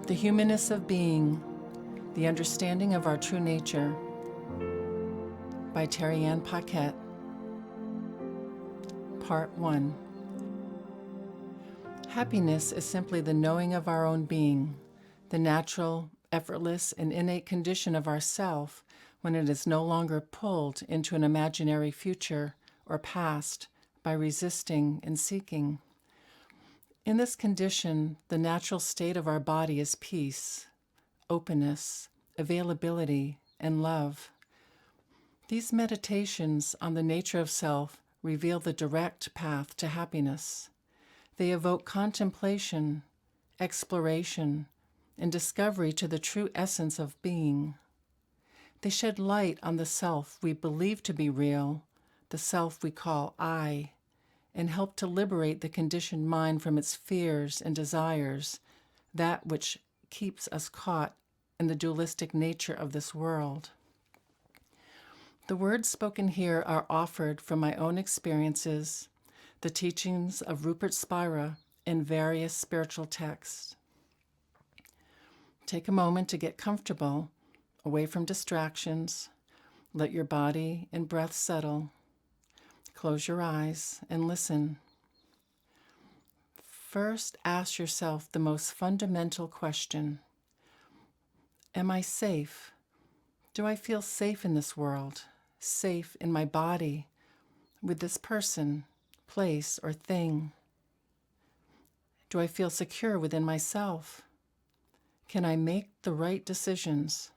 The Humanness of Being, The Understanding of Our True Nature by Paquette. Part 1. Happiness is simply the knowing of our own being, the natural, effortless, and innate condition of ourself when it is no longer pulled into an imaginary future or past by resisting and seeking. In this condition, the natural state of our body is peace, openness, availability, and love. These meditations on the nature of self reveal the direct path to happiness. They evoke contemplation, exploration, and discovery to the true essence of being. They shed light on the self we believe to be real, the self we call I, and help to liberate the conditioned mind from its fears and desires, that which keeps us caught in the dualistic nature of this world. The words spoken here are offered from my own experiences, the teachings of Rupert Spira, and various spiritual texts. Take a moment to get comfortable, away from distractions. Let your body and breath settle. Close your eyes and listen. First, ask yourself the most fundamental question. Am I safe? Do I feel safe in this world? Safe in my body, with this person, place, or thing? Do I feel secure within myself? Can I make the right decisions?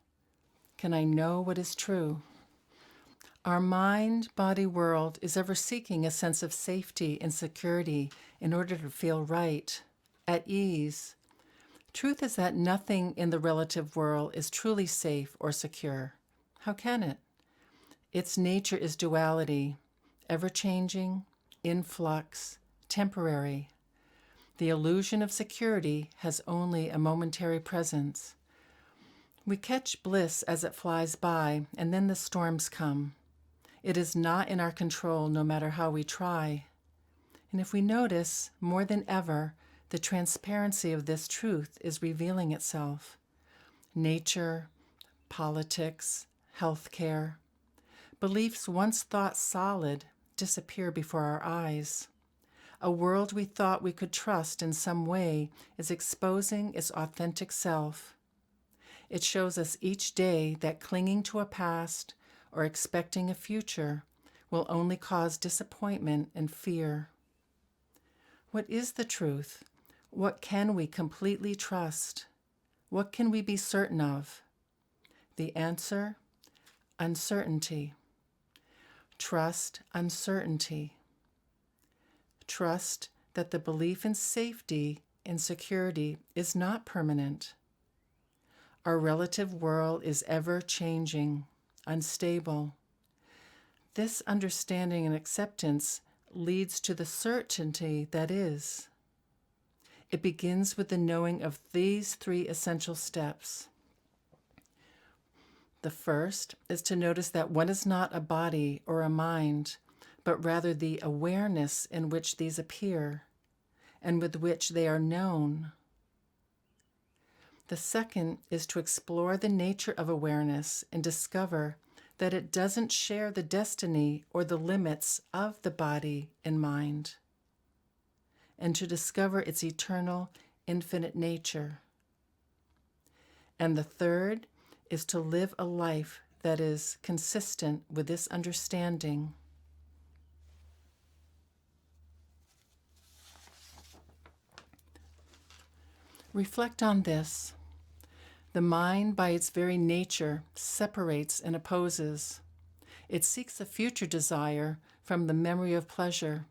Can I know what is true? Our mind-body world is ever seeking a sense of safety and security in order to feel right, at ease. Truth is that nothing in the relative world is truly safe or secure. How can it? Its nature is duality, ever-changing, in flux, temporary. The illusion of security has only a momentary presence. We catch bliss as it flies by, and then the storms come. It is not in our control no matter how we try. And if we notice, more than ever, the transparency of this truth is revealing itself. Nature, politics, healthcare, beliefs once thought solid disappear before our eyes. A world we thought we could trust in some way is exposing its authentic self. It shows us each day that clinging to a past or expecting a future will only cause disappointment and fear. What is the truth? What can we completely trust? What can we be certain of? The answer? Uncertainty. Trust uncertainty. Trust that the belief in safety and security is not permanent. Our relative world is ever changing, unstable. This understanding and acceptance leads to the certainty that is. It begins with the knowing of these 3 essential steps. The first is to notice that one is not a body or a mind, but rather the awareness in which these appear and with which they are known. The second is to explore the nature of awareness and discover that it doesn't share the destiny or the limits of the body and mind, and to discover its eternal, infinite nature. And the third is to live a life that is consistent with this understanding. Reflect on this. The mind, by its very nature, separates and opposes. It seeks a future desire from the memory of pleasure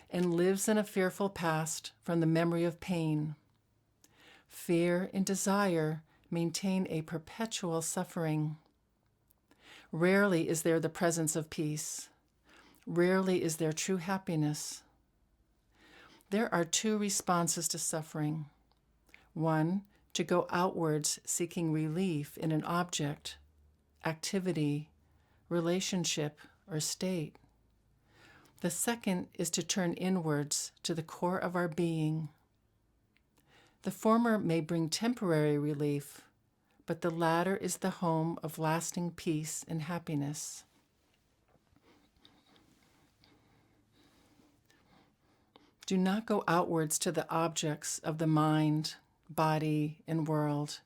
and lives in a fearful past from the memory of pain. Fear and desire maintain a perpetual suffering. Rarely is there the presence of peace. Rarely is there true happiness. There are 2 responses to suffering. 1, to go outwards seeking relief in an object, activity, relationship, or state. The second is to turn inwards to the core of our being. The former may bring temporary relief, but the latter is the home of lasting peace and happiness. Do not go outwards to the objects of the mind, body, and world,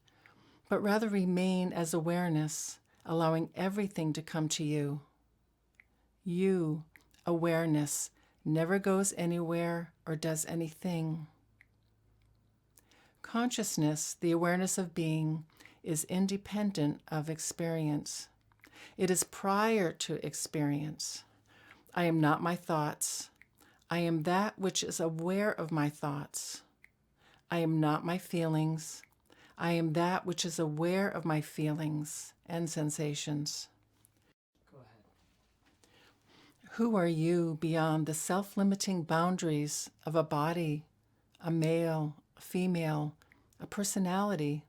but rather remain as awareness, allowing everything to come to you. You, awareness, never goes anywhere or does anything. Consciousness, the awareness of being, is independent of experience. It is prior to experience. I am not my thoughts. I am that which is aware of my thoughts. I am not my feelings. I am that which is aware of my feelings and sensations. Go ahead. Who are you beyond the self-limiting boundaries of a body, a male, a female, a personality,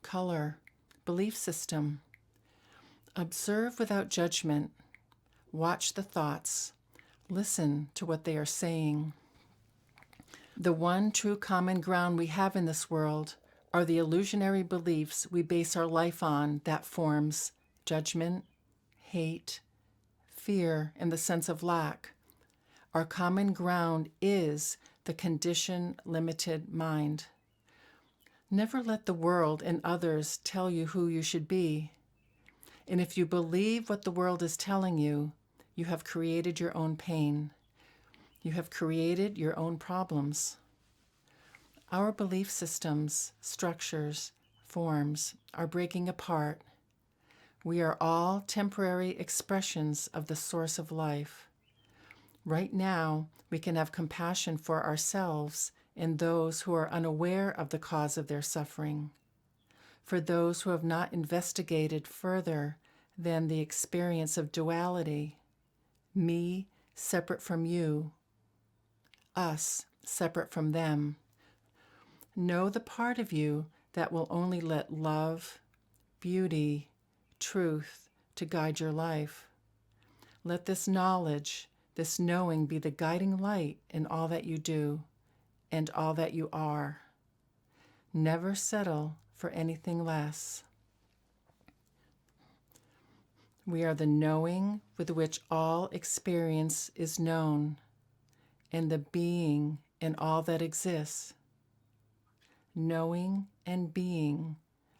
color, belief system? Observe without judgment. Watch the thoughts. Listen to what they are saying. The one true common ground we have in this world are the illusionary beliefs we base our life on that forms judgment, hate, fear, and the sense of lack. Our common ground is the condition-limited mind. Never let the world and others tell you who you should be. And if you believe what the world is telling you, you have created your own pain. You have created your own problems. Our belief systems, structures, forms are breaking apart. We are all temporary expressions of the source of life. Right now, we can have compassion for ourselves and those who are unaware of the cause of their suffering. For those who have not investigated further than the experience of duality, me separate from you, us separate from them. Know the part of you that will only let love, beauty, truth to guide your life. Let this knowledge, this knowing be the guiding light in all that you do and all that you are. Never settle for anything less. We are the knowing with which all experience is known, and the being in all that exists. Knowing and being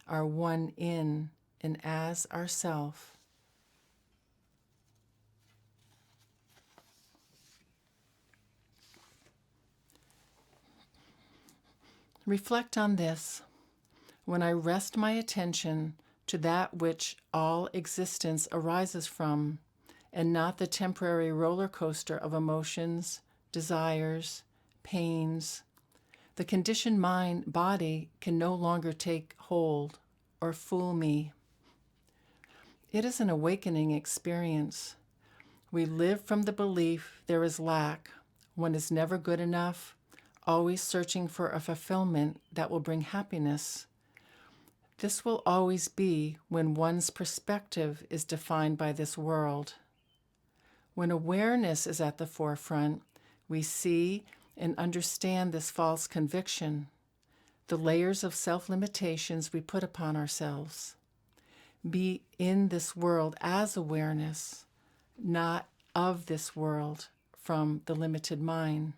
are one in and as ourself. Reflect on this. When I rest my attention to that which all existence arises from, and not the temporary roller coaster of emotions, desires, pains, the conditioned mind body can no longer take hold or fool me. It is an awakening experience. We live from the belief there is lack. One is never good enough, always searching for a fulfillment that will bring happiness. This will always be when one's perspective is defined by this world. When awareness is at the forefront, we see and understand this false conviction, the layers of self-limitations we put upon ourselves. Be in this world as awareness, not of this world from the limited mind.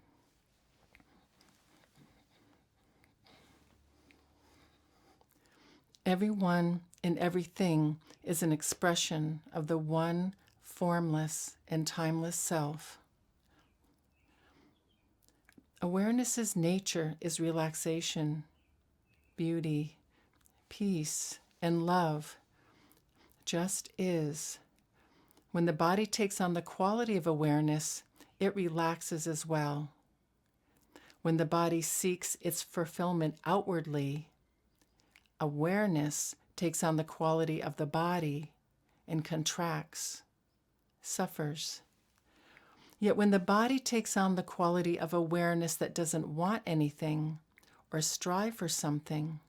Everyone and everything is an expression of the one formless and timeless self. Awareness's nature is relaxation, beauty, peace, and love. Just is. When the body takes on the quality of awareness, it relaxes as well. When the body seeks its fulfillment outwardly, awareness takes on the quality of the body and contracts, suffers. Yet when the body takes on the quality of awareness that doesn't want anything or strive for something,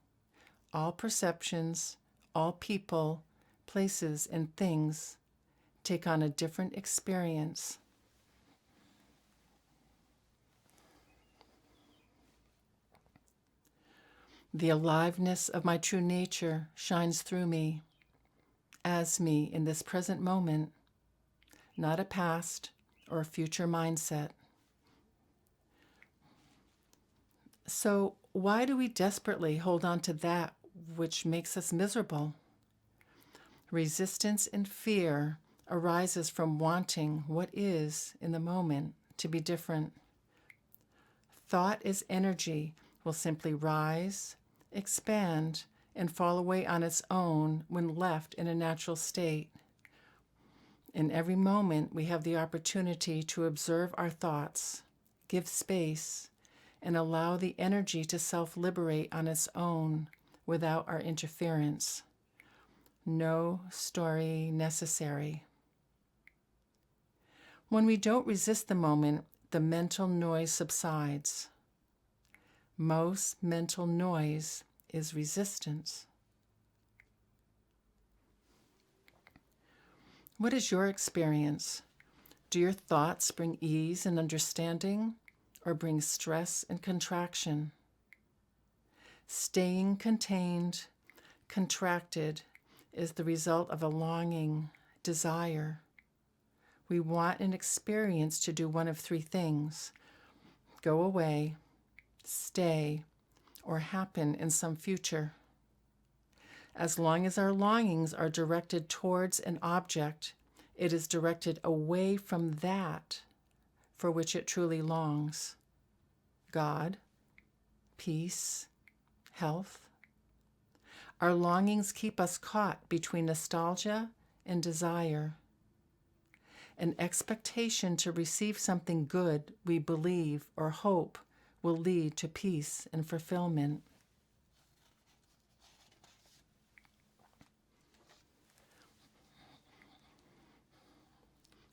all perceptions, all people, places, and things take on a different experience. The aliveness of my true nature shines through me, as me in this present moment, not a past or a future mindset. So, why do we desperately hold on to that which makes us miserable? Resistance and fear arises from wanting what is in the moment to be different. Thought as energy will simply rise, expand, and fall away on its own when left in a natural state. In every moment, we have the opportunity to observe our thoughts, give space, and allow the energy to self-liberate on its own without our interference. No story necessary. When we don't resist the moment, the mental noise subsides. Most mental noise is resistance. What is your experience? Do your thoughts bring ease and understanding, or bring stress and contraction? Staying contained, contracted, is the result of a longing, desire. We want an experience to do one of three things: go away, stay, or happen in some future. As long as our longings are directed towards an object, it is directed away from that for which it truly longs: God, peace, health. Our longings keep us caught between nostalgia and desire. An expectation to receive something good we believe or hope will lead to peace and fulfillment.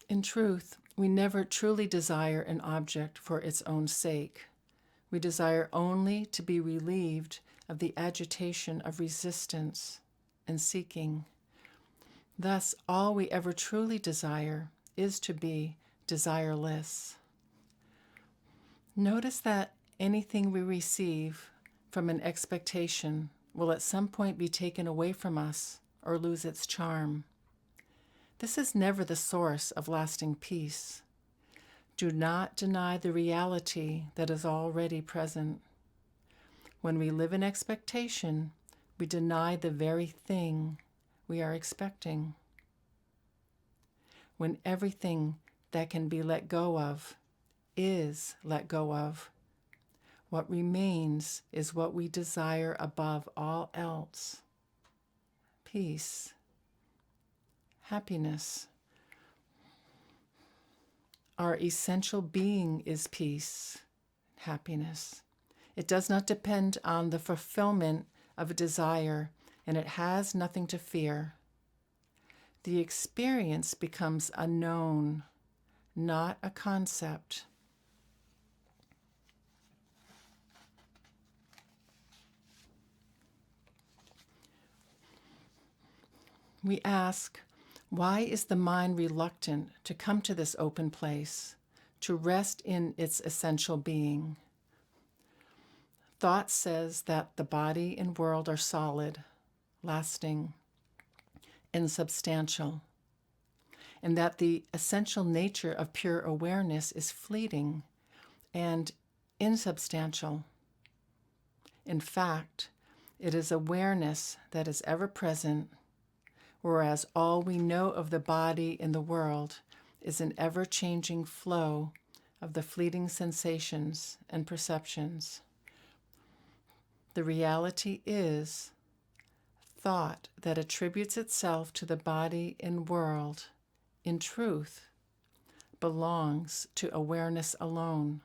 In truth, we never truly desire an object for its own sake. We desire only to be relieved of the agitation of resistance and seeking. Thus, all we ever truly desire is to be desireless. Notice that anything we receive from an expectation will at some point be taken away from us or lose its charm. This is never the source of lasting peace. Do not deny the reality that is already present. When we live in expectation, we deny the very thing we are expecting. When everything that can be let go of is let go of, what remains is what we desire above all else: peace, happiness. Our essential being is peace, happiness. It does not depend on the fulfillment of a desire, and it has nothing to fear. The experience becomes a known, not a concept. We ask, why is the mind reluctant to come to this open place, to rest in its essential being? Thought says that the body and world are solid, lasting, and substantial, and that the essential nature of pure awareness is fleeting and insubstantial. In fact, it is awareness that is ever present, whereas all we know of the body and the world is an ever-changing flow of the fleeting sensations and perceptions. The reality is thought that attributes itself to the body and world, in truth, belongs to awareness alone.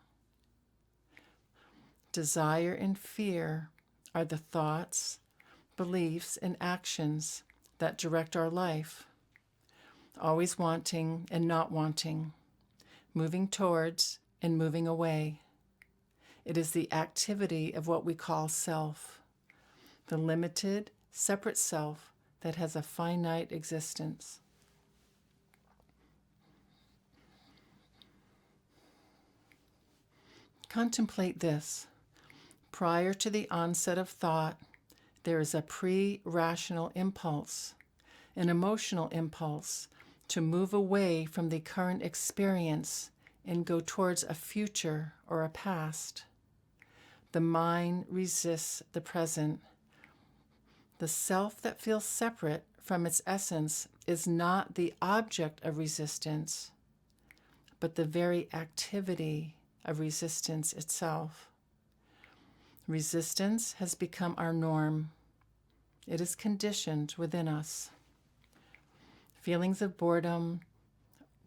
Desire and fear are the thoughts, beliefs, and actions that direct our life, always wanting and not wanting, moving towards and moving away. It is the activity of what we call self, the limited, separate self that has a finite existence. Contemplate this. Prior to the onset of thought, there is a pre-rational impulse, an emotional impulse to move away from the current experience and go towards a future or a past. The mind resists the present. The self that feels separate from its essence is not the object of resistance, but the very activity of resistance itself. Resistance has become our norm. It is conditioned within us. Feelings of boredom,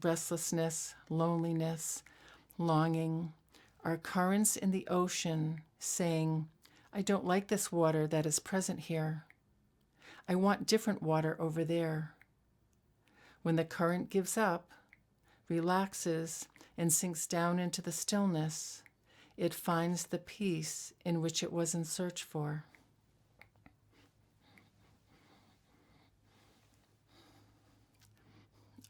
restlessness, loneliness, longing are currents in the ocean saying, I don't like this water that is present here. I want different water over there. When the current gives up, relaxes, and sinks down into the stillness, it finds the peace in which it was in search for.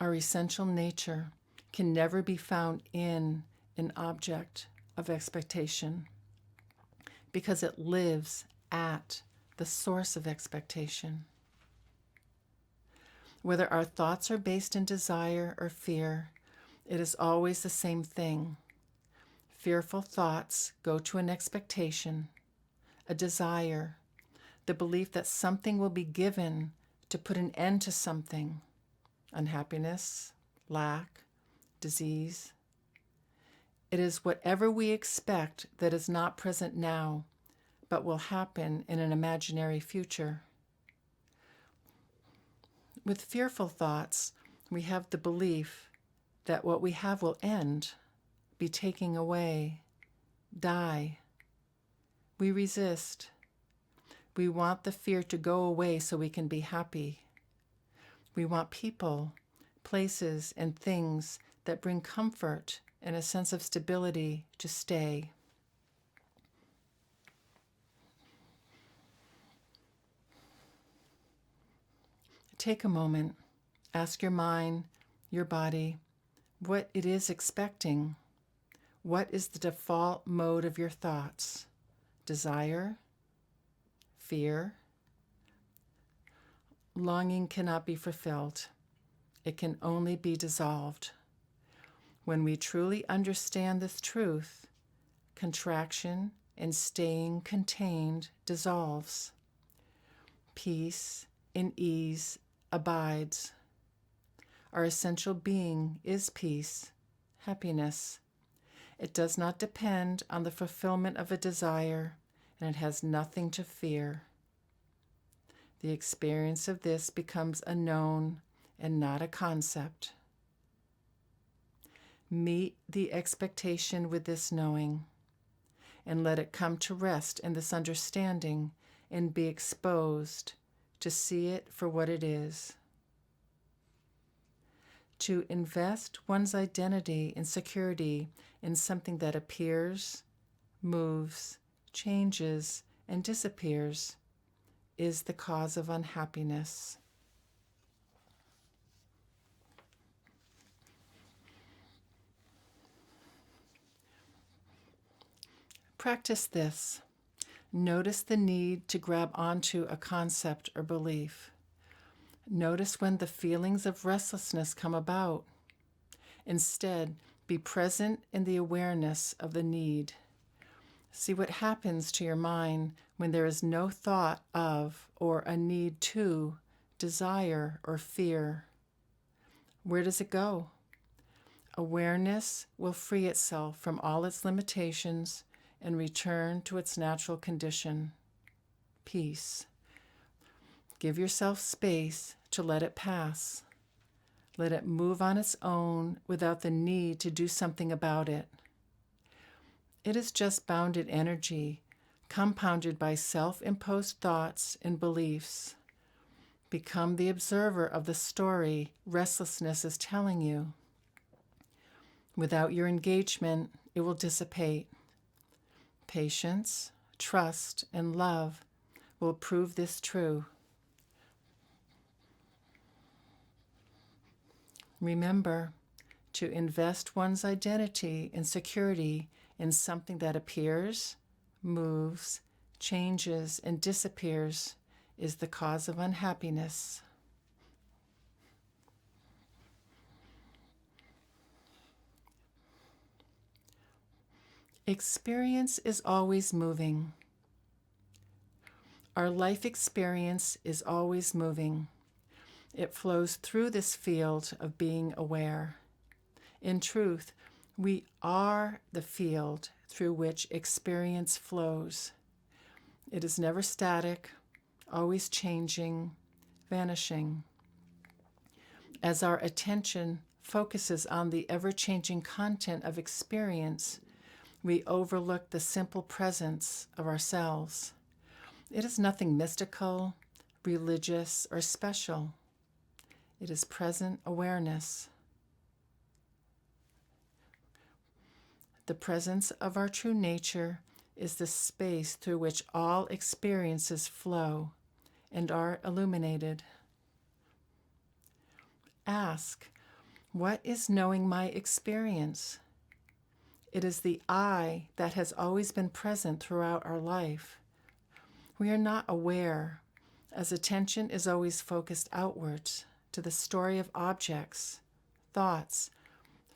Our essential nature can never be found in an object of expectation because it lives at the source of expectation. Whether our thoughts are based in desire or fear, it is always the same thing. Fearful thoughts go to an expectation, a desire, the belief that something will be given to put an end to something, unhappiness, lack, disease. It is whatever we expect that is not present now, but will happen in an imaginary future. With fearful thoughts, we have the belief that what we have will end, be taken away, die. We resist. We want the fear to go away so we can be happy. We want people, places, and things that bring comfort and a sense of stability to stay. Take a moment, ask your mind, your body, what it is expecting. What is the default mode of your thoughts? Desire? Fear? Longing cannot be fulfilled. It can only be dissolved. When we truly understand this truth, contraction and staying contained dissolves. Peace and ease abides. Our essential being is peace, happiness. It does not depend on the fulfillment of a desire, and it has nothing to fear. The experience of this becomes a known and not a concept. Meet the expectation with this knowing, and let it come to rest in this understanding and be exposed to see it for what it is. To invest one's identity and security in something that appears, moves, changes, and disappears is the cause of unhappiness. Practice this. Notice the need to grab onto a concept or belief. Notice when the feelings of restlessness come about. Instead, be present in the awareness of the need. See what happens to your mind when there is no thought of or a need to desire or fear. Where does it go? Awareness will free itself from all its limitations and return to its natural condition, peace. Give yourself space to let it pass. Let it move on its own without the need to do something about it. It is just bounded energy, compounded by self-imposed thoughts and beliefs. Become the observer of the story restlessness is telling you. Without your engagement, it will dissipate. Patience, trust, and love will prove this true. Remember to invest one's identity and security in something that appears, moves, changes, and disappears is the cause of unhappiness. Experience is always moving. Our life experience is always moving. It flows through this field of being aware. In truth, we are the field through which experience flows. It is never static, always changing, vanishing. As our attention focuses on the ever-changing content of experience, we overlook the simple presence of ourselves. It is nothing mystical, religious, or special. It is present awareness. The presence of our true nature is the space through which all experiences flow and are illuminated. Ask, what is knowing my experience? It is the I that has always been present throughout our life. We are not aware, as attention is always focused outwards to the story of objects, thoughts,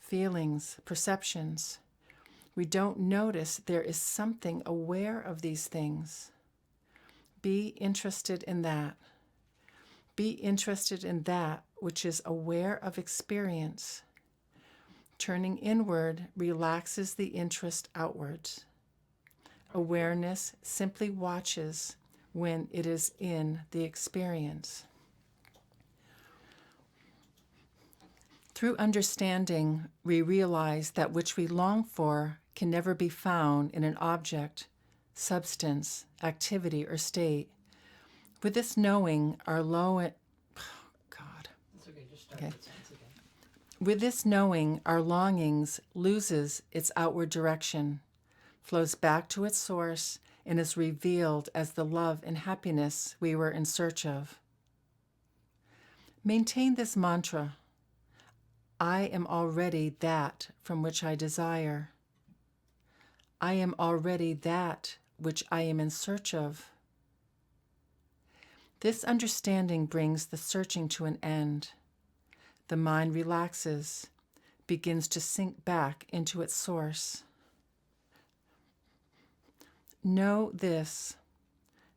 feelings, perceptions. We don't notice there is something aware of these things. Be interested in that. Be interested in that which is aware of experience. Turning inward relaxes the interest outwards. Awareness simply watches when it is in the experience. Through understanding, we realize that which we long for can never be found in an object, substance, activity, or state. With this knowing, our With this knowing, our longings loses its outward direction, flows back to its source, and is revealed as the love and happiness we were in search of. Maintain this mantra: I am already that from which I desire. I am already that which I am in search of. This understanding brings the searching to an end. The mind relaxes, begins to sink back into its source. Know this: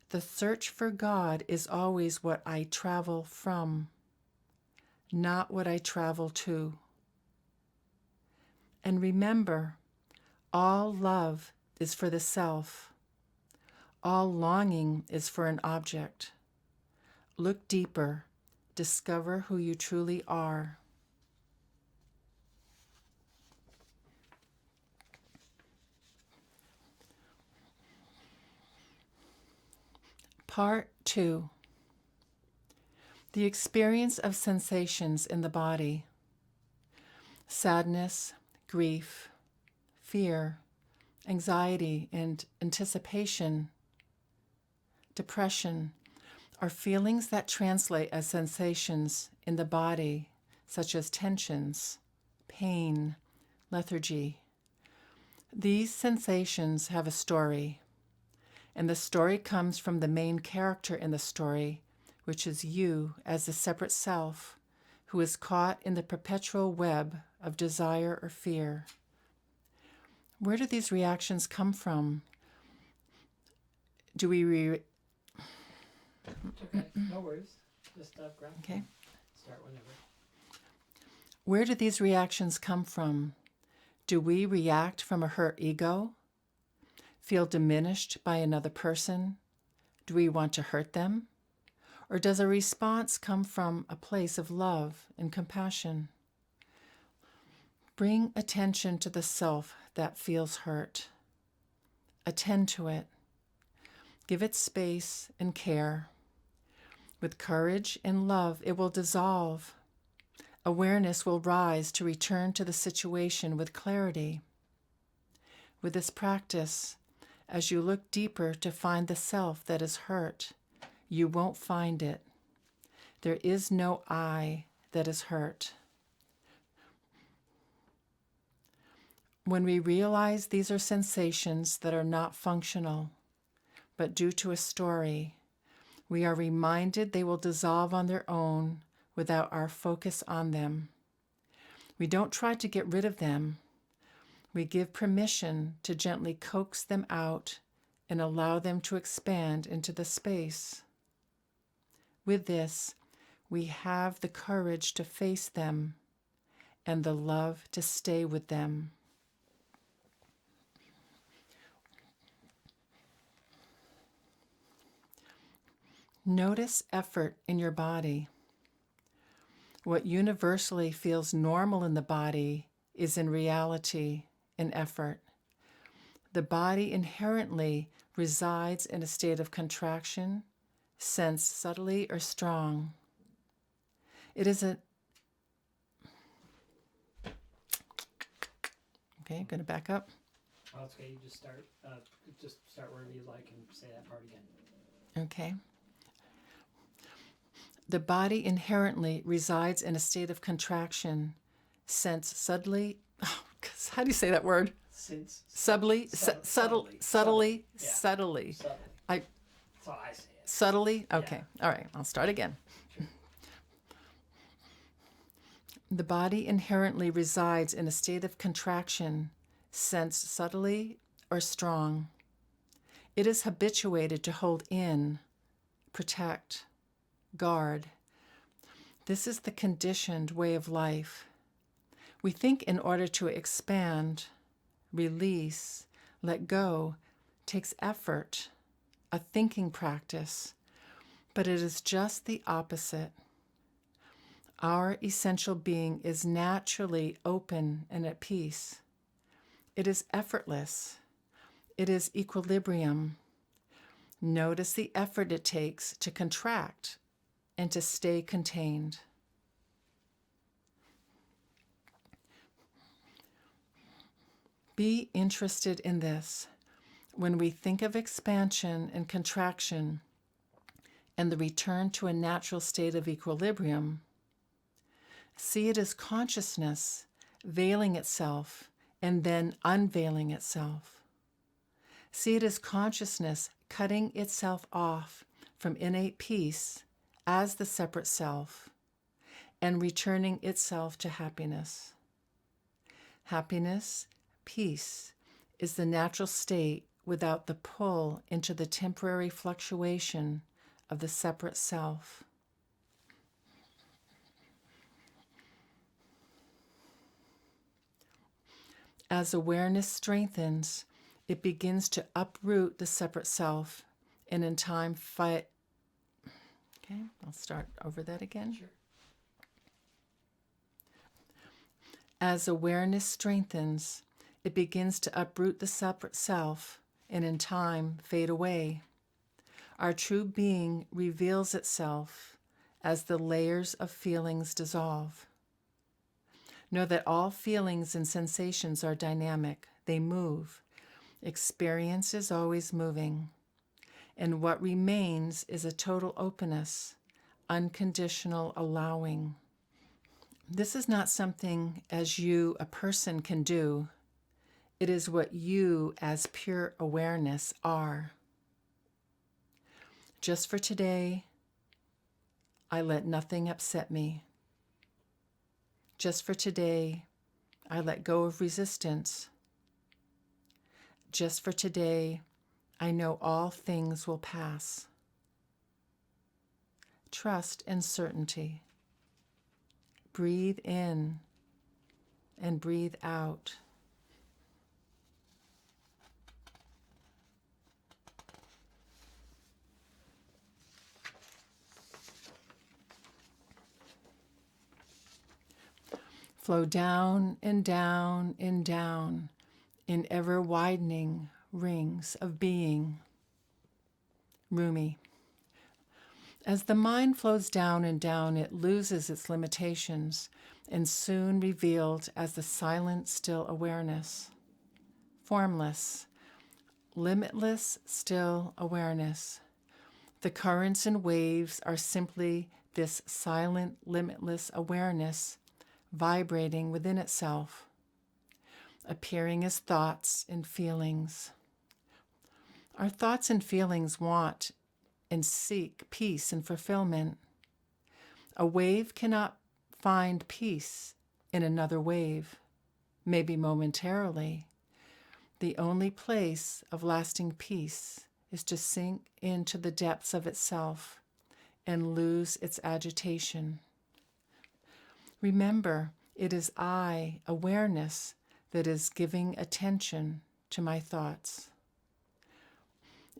the search for God is always what I travel from, not what I travel to. And remember, all love is for the self. All longing is for an object. Look deeper. Discover who you truly are. Part 2. The experience of sensations in the body. Sadness, grief, fear, anxiety, and anticipation, depression, are feelings that translate as sensations in the body, such as tensions, pain, lethargy. These sensations have a story, and the story comes from the main character in the story, which is you as the separate self who is caught in the perpetual web of desire or fear. Where do these reactions come from? Do we Okay, no worries. Just grab. Okay. Start whenever. Where do these reactions come from? Do we react from a hurt ego? Feel diminished by another person? Do we want to hurt them? Or does a response come from a place of love and compassion? Bring attention to the self that feels hurt. Attend to it. Give it space and care. With courage and love, it will dissolve. Awareness will rise to return to the situation with clarity. With this practice, as you look deeper to find the self that is hurt, you won't find it. There is no I that is hurt. When we realize these are sensations that are not functional, but due to a story, we are reminded they will dissolve on their own without our focus on them. We don't try to get rid of them. We give permission to gently coax them out and allow them to expand into the space. With this, we have the courage to face them and the love to stay with them. Notice effort in your body. What universally feels normal in the body is in reality an effort. The body inherently resides in a state of contraction, sensed subtly or strong. It is a... Okay, I'm going to back up. Oh, it's okay. You just start wherever you like and say that part again. Okay. The body inherently resides in a state of contraction, sensed subtly. Oh, how do you say that word? Subtly. Subtly. That's how I say it. Subtly? Okay. Yeah. All right. I'll start again. Sure. The body inherently resides in a state of contraction, sensed subtly or strong. It is habituated to hold in, protect, guard. This is the conditioned way of life. We think in order to expand, release, let go, takes effort, a thinking practice, but it is just the opposite. Our essential being is naturally open and at peace. It is effortless. It is equilibrium. Notice the effort it takes to contract and to stay contained. Be interested in this. When we think of expansion and contraction and the return to a natural state of equilibrium, see it as consciousness veiling itself and then unveiling itself. See it as consciousness cutting itself off from innate peace as the separate self and returning itself to happiness. Happiness, peace, is the natural state without the pull into the temporary fluctuation of the separate self. As awareness strengthens, it begins to uproot the separate self and in time fight. Okay, I'll start over that again. Sure. As awareness strengthens, it begins to uproot the separate self and in time fade away. Our true being reveals itself as the layers of feelings dissolve. Know that all feelings and sensations are dynamic. They move. Experience is always moving. And what remains is a total openness, unconditional allowing. This is not something as you, a person, can do. It is what you, as pure awareness, are. Just for today, I let nothing upset me. Just for today, I let go of resistance. Just for today, I know all things will pass. Trust and certainty. Breathe in and breathe out. Flow down and down and down in ever-widening rings of being. Rumi. As the mind flows down and down, it loses its limitations and soon revealed as the silent, still awareness. Formless, limitless, still awareness. The currents and waves are simply this silent, limitless awareness vibrating within itself. appearing as thoughts and feelings. Our thoughts and feelings want and seek peace and fulfillment. A wave cannot find peace in another wave, maybe momentarily. The only place of lasting peace is to sink into the depths of itself and lose its agitation. Remember, it is I, awareness, that is giving attention to my thoughts.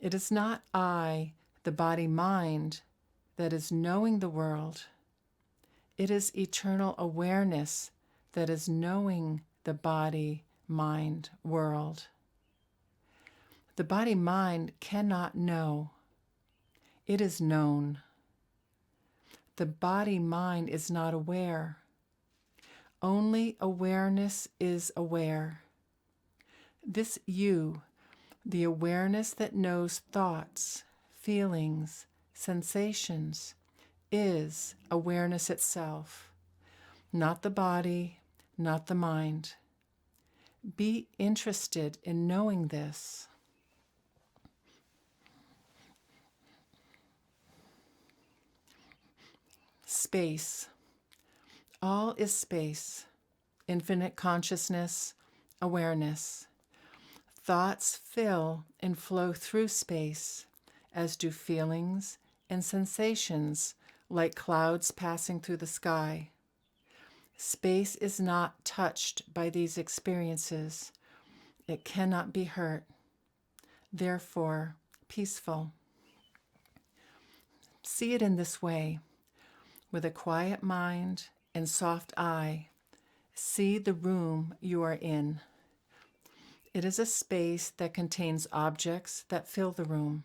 It is not I, the body-mind, that is knowing the world. It is eternal awareness that is knowing the body-mind world. The body-mind cannot know. It is known. The body-mind is not aware. Only awareness is aware. This you, the awareness that knows thoughts, feelings, sensations, is awareness itself, not the body, not the mind. Be interested in knowing this. Space. All is space, infinite consciousness, awareness. Thoughts fill and flow through space, as do feelings and sensations, like clouds passing through the sky. Space is not touched by these experiences. It cannot be hurt. Therefore, peaceful. See it in this way. With a quiet mind and soft eye, see the room you are in. It is a space that contains objects that fill the room.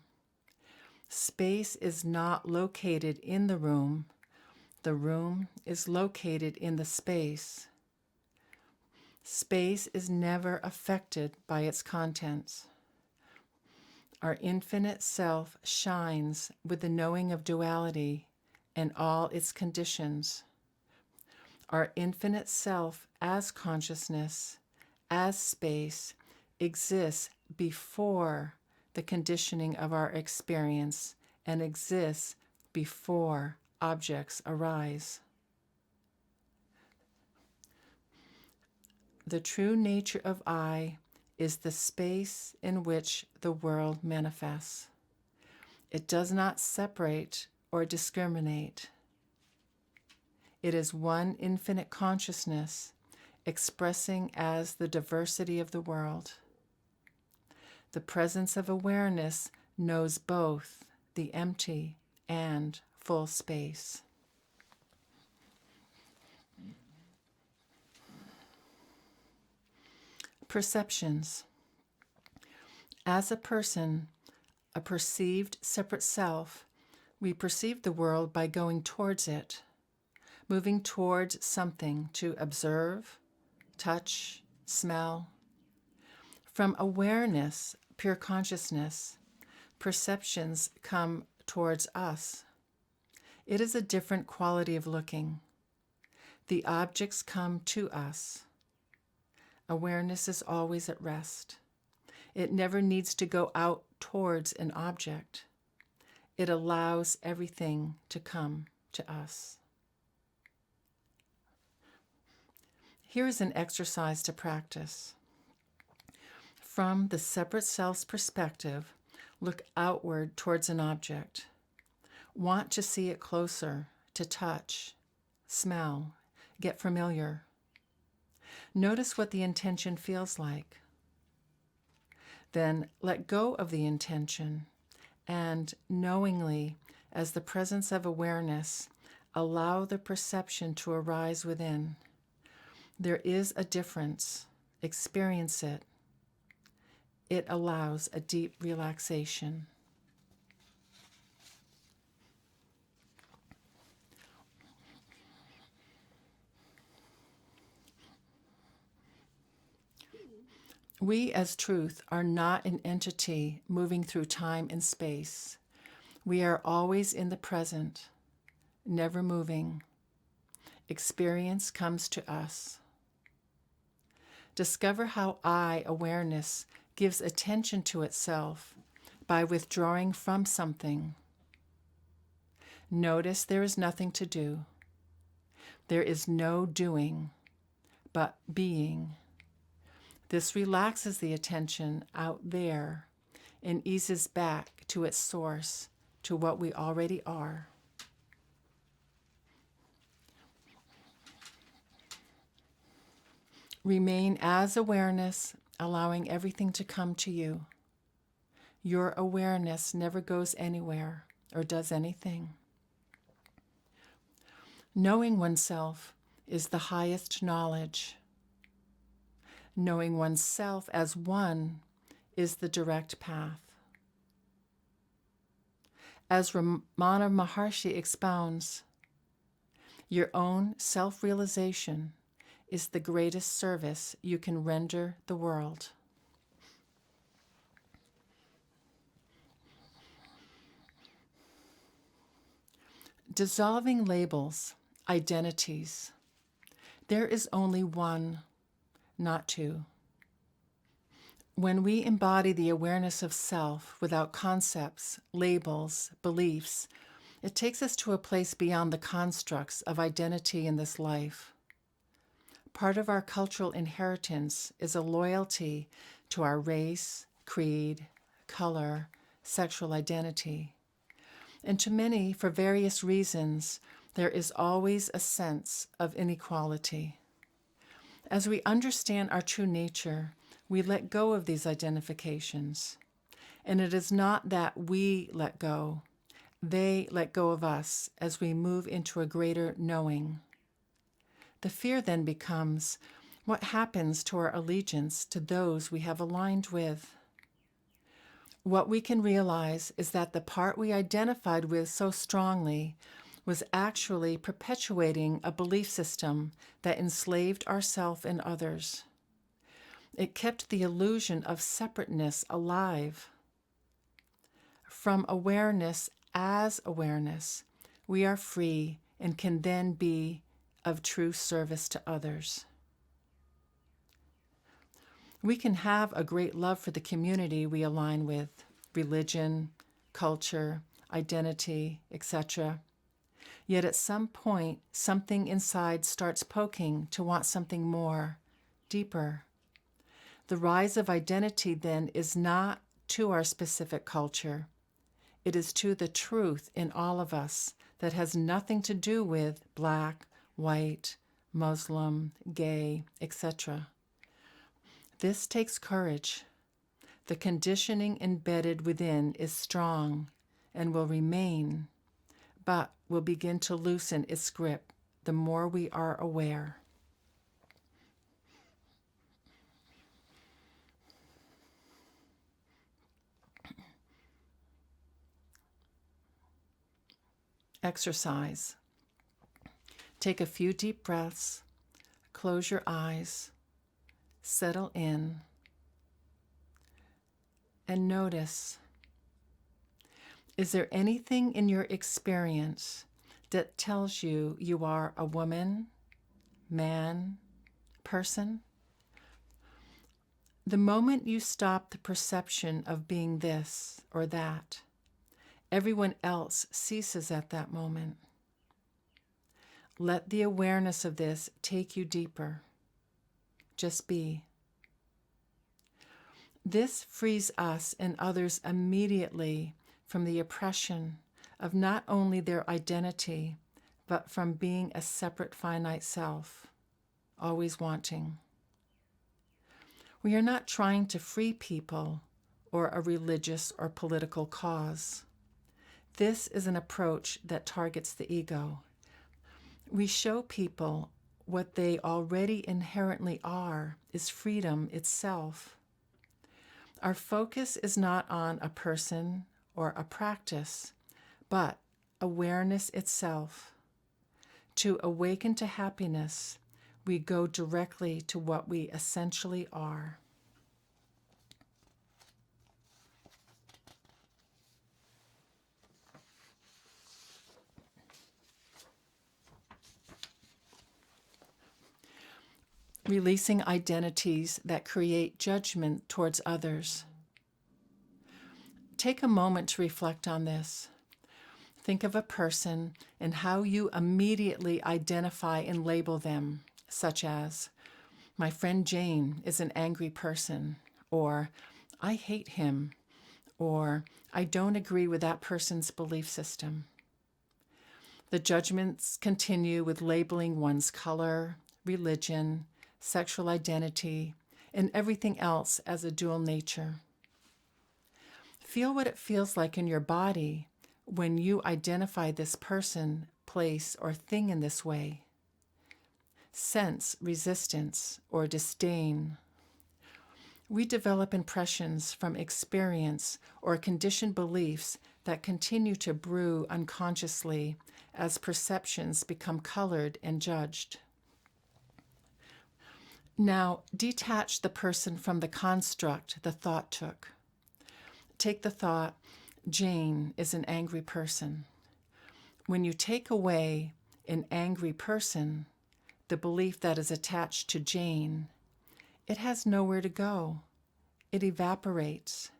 Space is not located in the room. The room is located in the space. Space is never affected by its contents. Our infinite self shines with the knowing of duality and all its conditions. Our infinite self as consciousness, as space, exists before the conditioning of our experience and exists before objects arise. The true nature of I is the space in which the world manifests. It does not separate or discriminate. It is one infinite consciousness expressing as the diversity of the world. The presence of awareness knows both the empty and full space. Perceptions. As a person, a perceived separate self, we perceive the world by going towards it, moving towards something to observe, touch, smell. From awareness, pure consciousness, perceptions come towards us. It is a different quality of looking. The objects come to us. Awareness is always at rest. It never needs to go out towards an object. It allows everything to come to us. Here is an exercise to practice. From the separate self's perspective, look outward towards an object. Want to see it closer, to touch, smell, get familiar. Notice what the intention feels like. Then let go of the intention and knowingly, as the presence of awareness, allow the perception to arise within. There is a difference. Experience it. It allows a deep relaxation. We as truth are not an entity moving through time and space. We are always in the present, never moving. Experience comes to us. Discover how I awareness gives attention to itself by withdrawing from something. Notice there is nothing to do. There is no doing, but being. This relaxes the attention out there and eases back to its source, to what we already are. Remain as awareness, allowing everything to come to you. Your awareness never goes anywhere or does anything. Knowing oneself is the highest knowledge. Knowing oneself as one is the direct path. As Ramana Maharshi expounds, your own self-realization is the greatest service you can render the world. Dissolving labels, identities. There is only one, not two. When we embody the awareness of self without concepts, labels, beliefs, it takes us to a place beyond the constructs of identity in this life. Part of our cultural inheritance is a loyalty to our race, creed, color, sexual identity. And to many, for various reasons, there is always a sense of inequality. As we understand our true nature, we let go of these identifications. And it is not that we let go, they let go of us as we move into a greater knowing. The fear then becomes, what happens to our allegiance to those we have aligned with? What we can realize is that the part we identified with so strongly was actually perpetuating a belief system that enslaved ourselves and others. It kept the illusion of separateness alive. From awareness as awareness, we are free and can then be of true service to others. We can have a great love for the community we align with, religion, culture, identity, etc. Yet at some point, something inside starts poking to want something more, deeper. The rise of identity then is not to our specific culture. It is to the truth in all of us that has nothing to do with black, white, Muslim, gay, etc. This takes courage. The conditioning embedded within is strong and will remain, but will begin to loosen its grip the more we are aware. Exercise. Take a few deep breaths, close your eyes, settle in, and notice. Is there anything in your experience that tells you you are a woman, man, person? The moment you stop the perception of being this or that, everyone else ceases at that moment. Let the awareness of this take you deeper. Just be. This frees us and others immediately from the oppression of not only their identity, but from being a separate finite self, always wanting. We are not trying to free people or a religious or political cause. This is an approach that targets the ego. We show people what they already inherently are is freedom itself. Our focus is not on a person or a practice, but awareness itself. To awaken to happiness, we go directly to what we essentially are. releasing identities that create judgment towards others. Take a moment to reflect on this. Think of a person and how you immediately identify and label them, such as, my friend Jane is an angry person, or I hate him, or I don't agree with that person's belief system. The judgments continue with labeling one's color, religion, sexual identity, and everything else as a dual nature. Feel what it feels like in your body when you identify this person, place, or thing in this way. Sense resistance or disdain. We develop impressions from experience or conditioned beliefs that continue to brew unconsciously as perceptions become colored and judged. Now, detach the person from the construct the thought took. Take the thought, Jane is an angry person. When you take away an angry person, the belief that is attached to Jane, it has nowhere to go. It evaporates.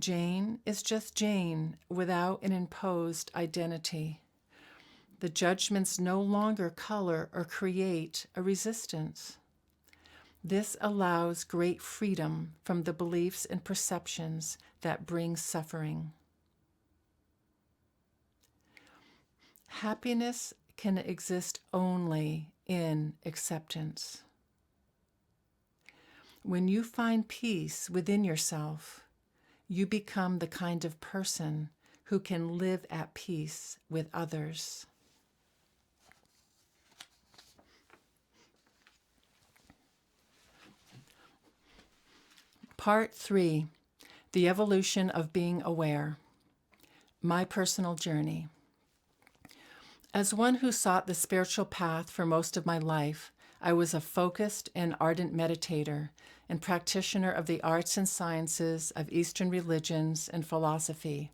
Jane is just Jane without an imposed identity. The judgments no longer color or create a resistance. This allows great freedom from the beliefs and perceptions that bring suffering. Happiness can exist only in acceptance. When you find peace within yourself, you become the kind of person who can live at peace with others. Part 3, The Evolution of Being Aware. My personal journey. As one who sought the spiritual path for most of my life, I was a focused and ardent meditator and practitioner of the arts and sciences of Eastern religions and philosophy.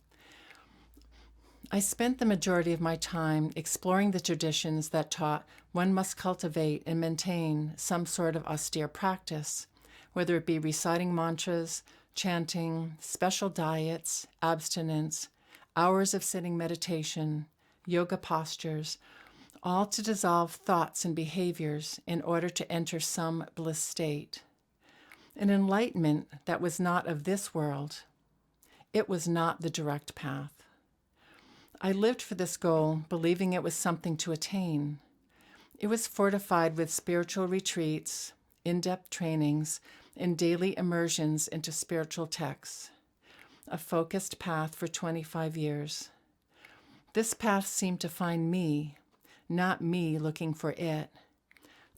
I spent the majority of my time exploring the traditions that taught one must cultivate and maintain some sort of austere practice, whether it be reciting mantras, chanting, special diets, abstinence, hours of sitting meditation, yoga postures, all to dissolve thoughts and behaviors in order to enter some bliss state. An enlightenment that was not of this world. It was not the direct path. I lived for this goal, believing it was something to attain. It was fortified with spiritual retreats, in-depth trainings, and daily immersions into spiritual texts. A focused path for 25 years. This path seemed to find me, not me looking for it.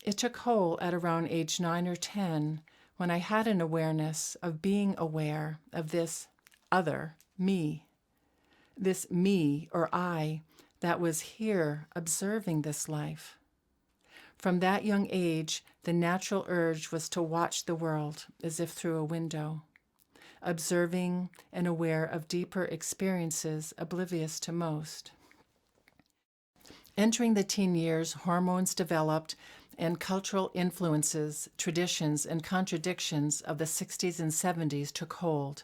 It took hold at around age 9 or 10 when I had an awareness of being aware of this other, me. This me or I that was here observing this life. From that young age, the natural urge was to watch the world as if through a window, observing and aware of deeper experiences oblivious to most. Entering the teen years, hormones developed and cultural influences, traditions, and contradictions of the 60s and 70s took hold.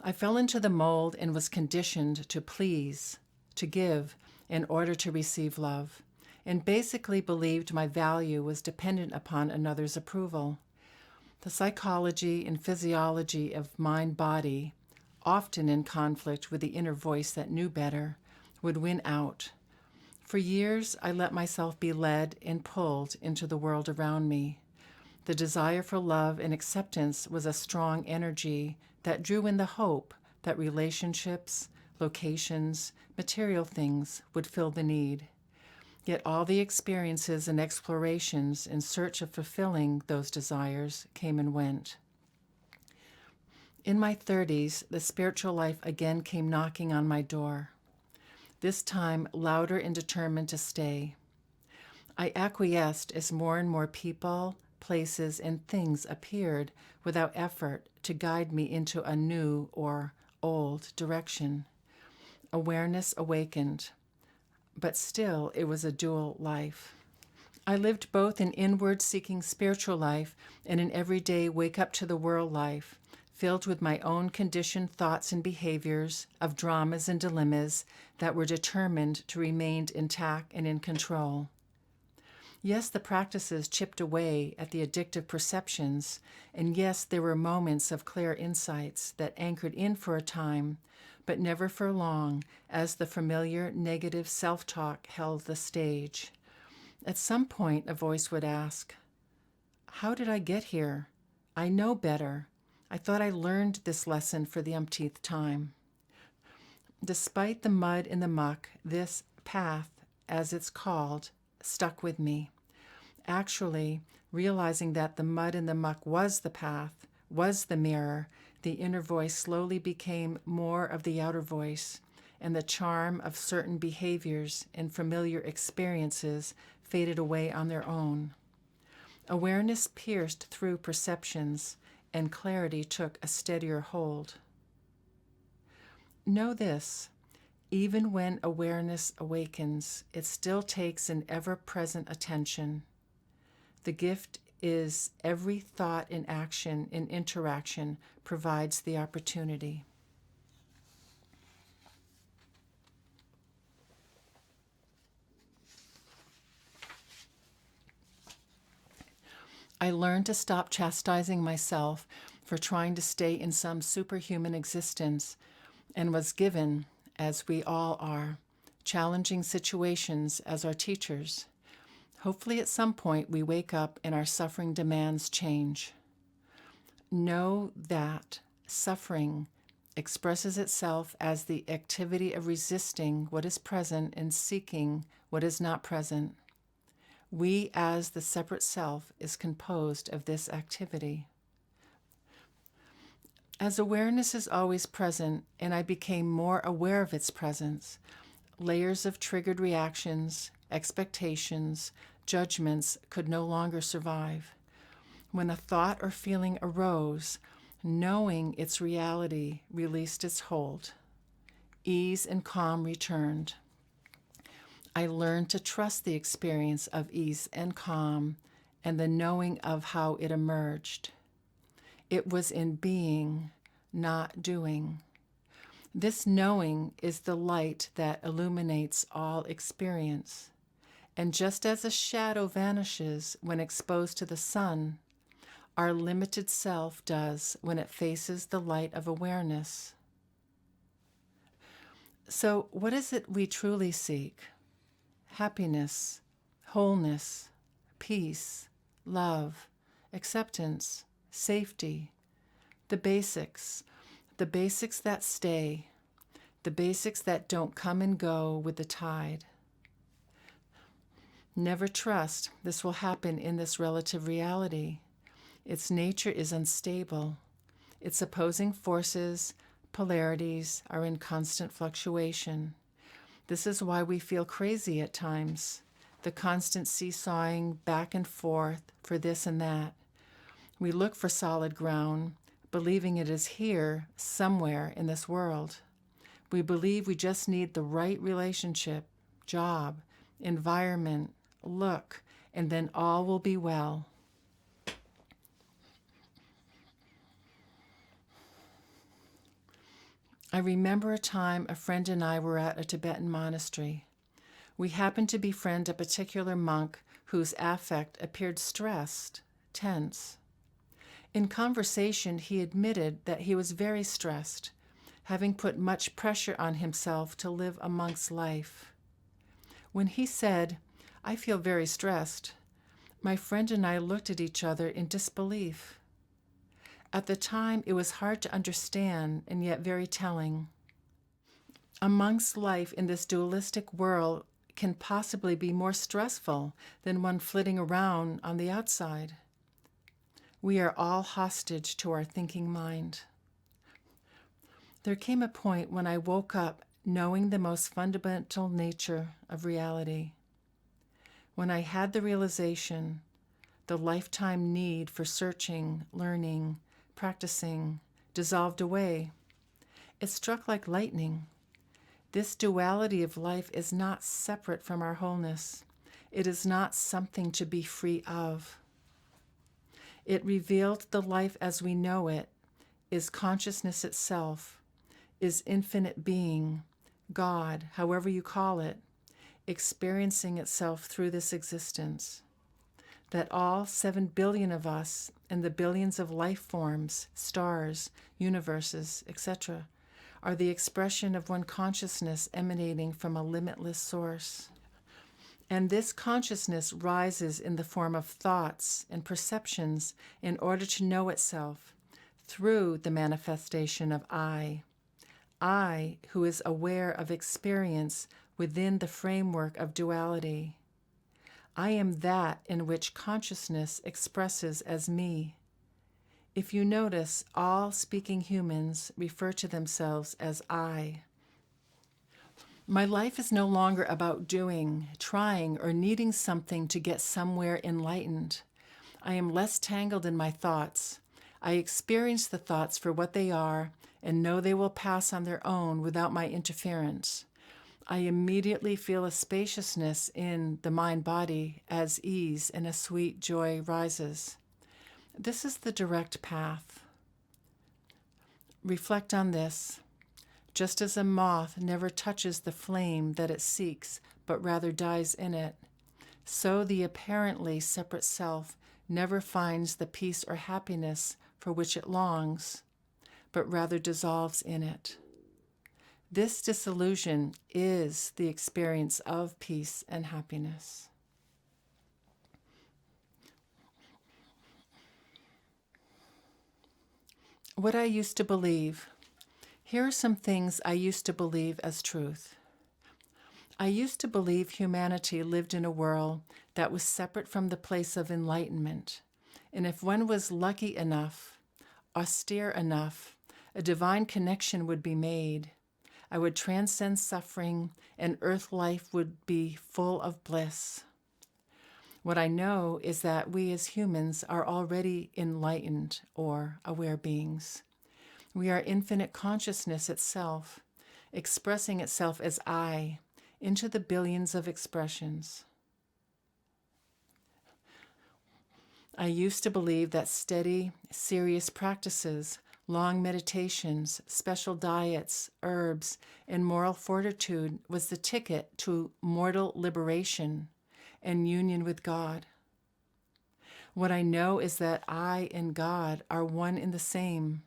I fell into the mold and was conditioned to please, to give, in order to receive love, and basically believed my value was dependent upon another's approval. The psychology and physiology of mind-body, often in conflict with the inner voice that knew better, would win out. For years, I let myself be led and pulled into the world around me. The desire for love and acceptance was a strong energy that drew in the hope that relationships, locations, material things would fill the need. Yet all the experiences and explorations in search of fulfilling those desires came and went. In my 30s, the spiritual life again came knocking on my door, this time louder and determined to stay. I acquiesced as more and more people, places, and things appeared without effort to guide me into a new or old direction. Awareness awakened, but still it was a dual life. I lived both an inward-seeking spiritual life and an everyday wake-up-to-the-world life, filled with my own conditioned thoughts and behaviors of dramas and dilemmas that were determined to remain intact and in control. Yes, the practices chipped away at the addictive perceptions, and yes, there were moments of clear insights that anchored in for a time, but never for long, as the familiar negative self-talk held the stage. At some point, a voice would ask, "How did I get here? I know better. I thought I learned this lesson for the umpteenth time." Despite the mud and the muck, this path, as it's called, stuck with me. Actually, realizing that the mud and the muck was the path, was the mirror, the inner voice slowly became more of the outer voice, and the charm of certain behaviors and familiar experiences faded away on their own. Awareness pierced through perceptions, and clarity took a steadier hold. Know this, even when awareness awakens, it still takes an ever-present attention. The gift is every thought and action and interaction provides the opportunity. I learned to stop chastising myself for trying to stay in some superhuman existence and was given, as we all are, challenging situations as our teachers. Hopefully at some point we wake up and our suffering demands change. Know that suffering expresses itself as the activity of resisting what is present and seeking what is not present. We, as the separate self, is composed of this activity. As awareness is always present, and I became more aware of its presence, layers of triggered reactions, expectations, judgments could no longer survive. When a thought or feeling arose, knowing its reality released its hold. Ease and calm returned. I learned to trust the experience of ease and calm and the knowing of how it emerged. It was in being, not doing. This knowing is the light that illuminates all experience. And just as a shadow vanishes when exposed to the sun, our limited self does when it faces the light of awareness. So, what is it we truly seek? Happiness, wholeness, peace, love, acceptance, safety, the basics that stay, the basics that don't come and go with the tide. Never trust this will happen in this relative reality. Its nature is unstable. Its opposing forces, polarities, are in constant fluctuation. This is why we feel crazy at times, the constant seesawing back and forth for this and that. We look for solid ground, believing it is here, somewhere in this world. We believe we just need the right relationship, job, environment, look, and then all will be well. I remember a time a friend and I were at a Tibetan monastery. We happened to befriend a particular monk whose affect appeared stressed, tense. In conversation, he admitted that he was very stressed, having put much pressure on himself to live a monk's life. When he said, "I feel very stressed," my friend and I looked at each other in disbelief. At the time, it was hard to understand and yet very telling. A monk's life in this dualistic world can possibly be more stressful than one flitting around on the outside. We are all hostage to our thinking mind. There came a point when I woke up knowing the most fundamental nature of reality. When I had the realization, the lifetime need for searching, learning, practicing dissolved away. It struck like lightning. This duality of life is not separate from our wholeness. It is not something to be free of. It revealed the life as we know it, is consciousness itself, is infinite being, God, however you call it, experiencing itself through this existence. That all 7 billion of us and the billions of life forms, stars, universes, etc., are the expression of one consciousness emanating from a limitless source. And this consciousness rises in the form of thoughts and perceptions in order to know itself through the manifestation of I who is aware of experience within the framework of duality. I am that in which consciousness expresses as me. If you notice, all speaking humans refer to themselves as I. My life is no longer about doing, trying, or needing something to get somewhere enlightened. I am less tangled in my thoughts. I experience the thoughts for what they are and know they will pass on their own without my interference. I immediately feel a spaciousness in the mind-body as ease and a sweet joy rises. This is the direct path. Reflect on this. Just as a moth never touches the flame that it seeks, but rather dies in it, so the apparently separate self never finds the peace or happiness for which it longs, but rather dissolves in it. This disillusion is the experience of peace and happiness. What I used to believe. Here are some things I used to believe as truth. I used to believe humanity lived in a world that was separate from the place of enlightenment, and if one was lucky enough, austere enough, a divine connection would be made. I would transcend suffering, and earth life would be full of bliss. What I know is that we as humans are already enlightened or aware beings. We are infinite consciousness itself, expressing itself as I, into the billions of expressions. I used to believe that steady, serious practices, long meditations, special diets, herbs, and moral fortitude was the ticket to mortal liberation and union with God. What I know is that I and God are one and the same.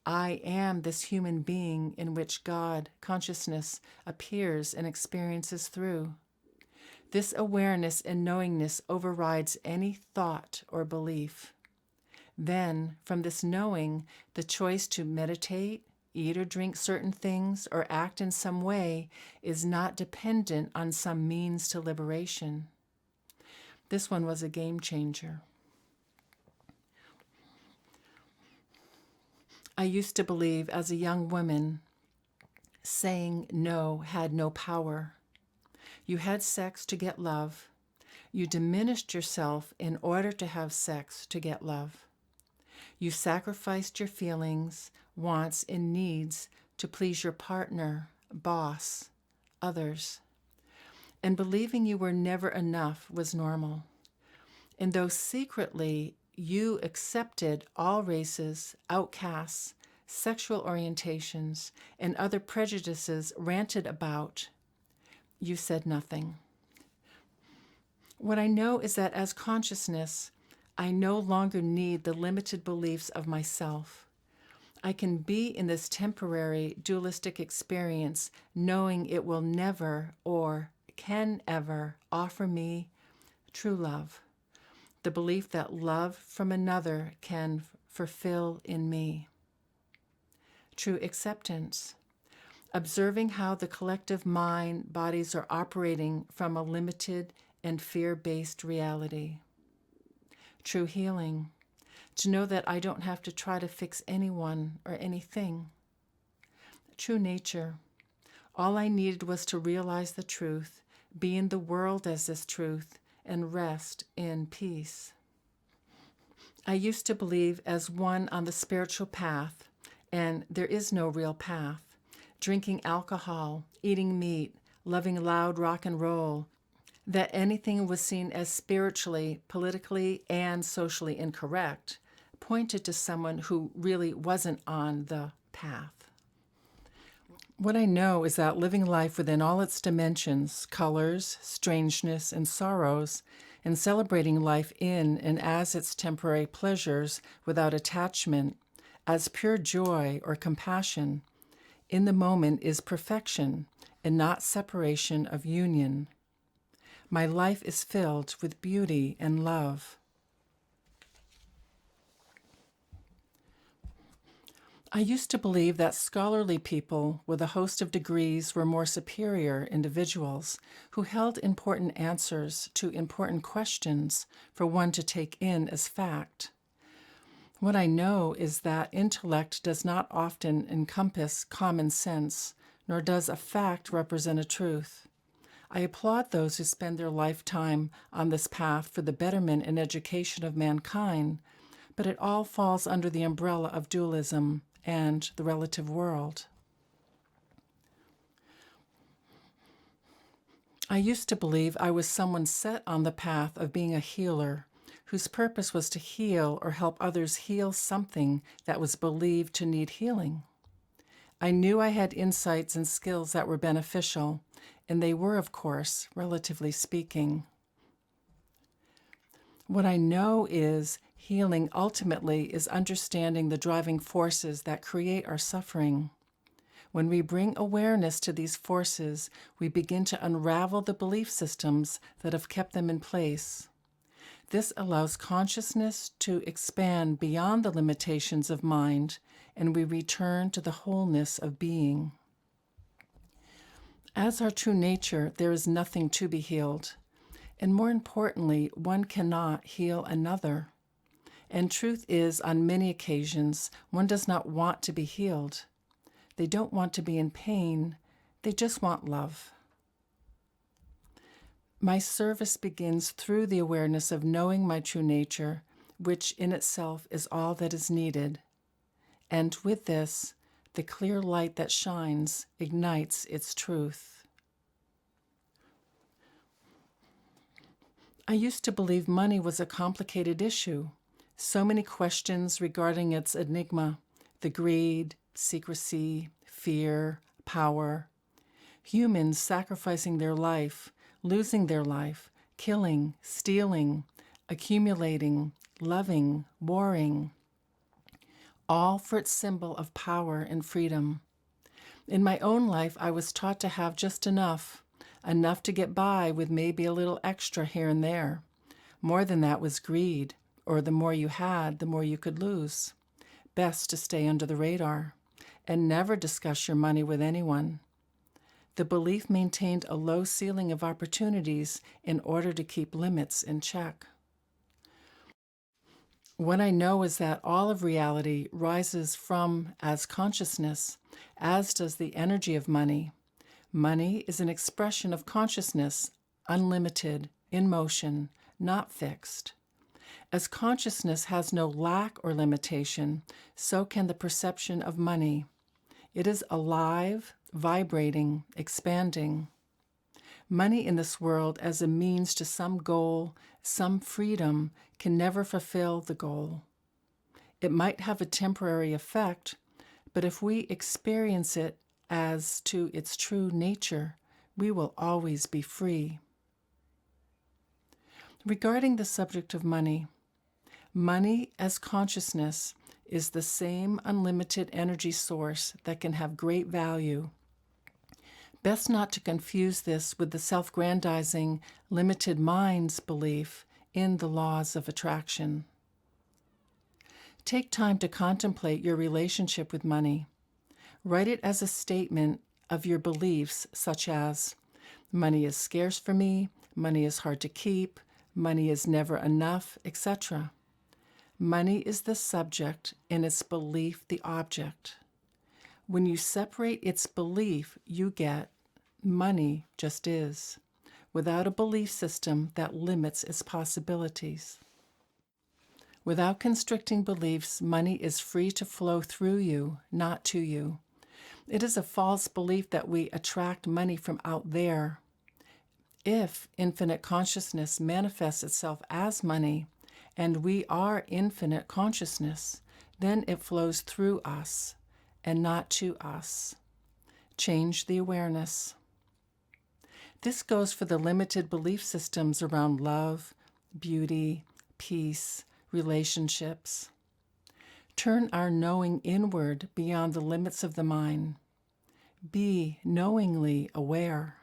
I am this human being in which God, consciousness, appears and experiences through. This awareness and knowingness overrides any thought or belief. Then, from this knowing, the choice to meditate, eat or drink certain things, or act in some way is not dependent on some means to liberation. This one was a game changer. I used to believe as a young woman, saying no had no power. You had sex to get love. You diminished yourself in order to have sex to get love. You sacrificed your feelings, wants, and needs to please your partner, boss, others. And believing you were never enough was normal. And though secretly you accepted all races, outcasts, sexual orientations, and other prejudices ranted about, you said nothing. What I know is that as consciousness, I no longer need the limited beliefs of myself. I can be in this temporary dualistic experience knowing it will never or can ever offer me true love. The belief that love from another can fulfill in me. True acceptance. Observing how the collective mind bodies are operating from a limited and fear-based reality. True healing. To know that I don't have to try to fix anyone or anything. True nature. All I needed was to realize the truth, be in the world as this truth, and rest in peace. I used to believe as one on the spiritual path, and there is no real path, drinking alcohol, eating meat, loving loud rock and roll, That anything was seen as spiritually, politically, and socially incorrect pointed to someone who really wasn't on the path. What I know is that living life within all its dimensions, colors, strangeness, and sorrows, and celebrating life in and as its temporary pleasures without attachment, as pure joy or compassion, in the moment is perfection and not separation of union. My life is filled with beauty and love. I used to believe that scholarly people with a host of degrees were more superior individuals who held important answers to important questions for one to take in as fact. What I know is that intellect does not often encompass common sense, nor does a fact represent a truth. I applaud those who spend their lifetime on this path for the betterment and education of mankind, but it all falls under the umbrella of dualism and the relative world. I used to believe I was someone set on the path of being a healer, whose purpose was to heal or help others heal something that was believed to need healing. I knew I had insights and skills that were beneficial, and they were, of course, relatively speaking. What I know is healing ultimately is understanding the driving forces that create our suffering. When we bring awareness to these forces, we begin to unravel the belief systems that have kept them in place. This allows consciousness to expand beyond the limitations of mind, and we return to the wholeness of being. As our true nature, there is nothing to be healed. And more importantly, one cannot heal another. And truth is, on many occasions, one does not want to be healed. They don't want to be in pain. They just want love. My service begins through the awareness of knowing my true nature, which in itself is all that is needed. And with this, the clear light that shines ignites its truth. I used to believe money was a complicated issue. So many questions regarding its enigma, the greed, secrecy, fear, power. Humans sacrificing their life, losing their life, killing, stealing, accumulating, loving, warring, all for its symbol of power and freedom. In my own life, I was taught to have just enough to get by with maybe a little extra here and there. More than that was greed, or the more you had, the more you could lose. Best to stay under the radar and never discuss your money with anyone. The belief maintained a low ceiling of opportunities in order to keep limits in check. What I know is that all of reality rises from as consciousness, as does the energy of money. Money is an expression of consciousness, unlimited, in motion, not fixed. As consciousness has no lack or limitation, so can the perception of money. It is alive, vibrating, expanding. Money in this world as a means to some goal, some freedom, can never fulfill the goal. It might have a temporary effect, but if we experience it as to its true nature, we will always be free. Regarding the subject of money, money as consciousness is the same unlimited energy source that can have great value. Best not to confuse this with the self-grandizing, limited mind's belief in the laws of attraction. Take time to contemplate your relationship with money. Write it as a statement of your beliefs, such as, money is scarce for me, money is hard to keep, money is never enough, etc. Money is the subject and its belief the object. When you separate its belief, you get money just is, without a belief system that limits its possibilities. Without constricting beliefs, money is free to flow through you, not to you. It is a false belief that we attract money from out there. If infinite consciousness manifests itself as money, and we are infinite consciousness, then it flows through us and not to us. Change the awareness. This goes for the limited belief systems around love, beauty, peace, relationships. Turn our knowing inward beyond the limits of the mind. Be knowingly aware.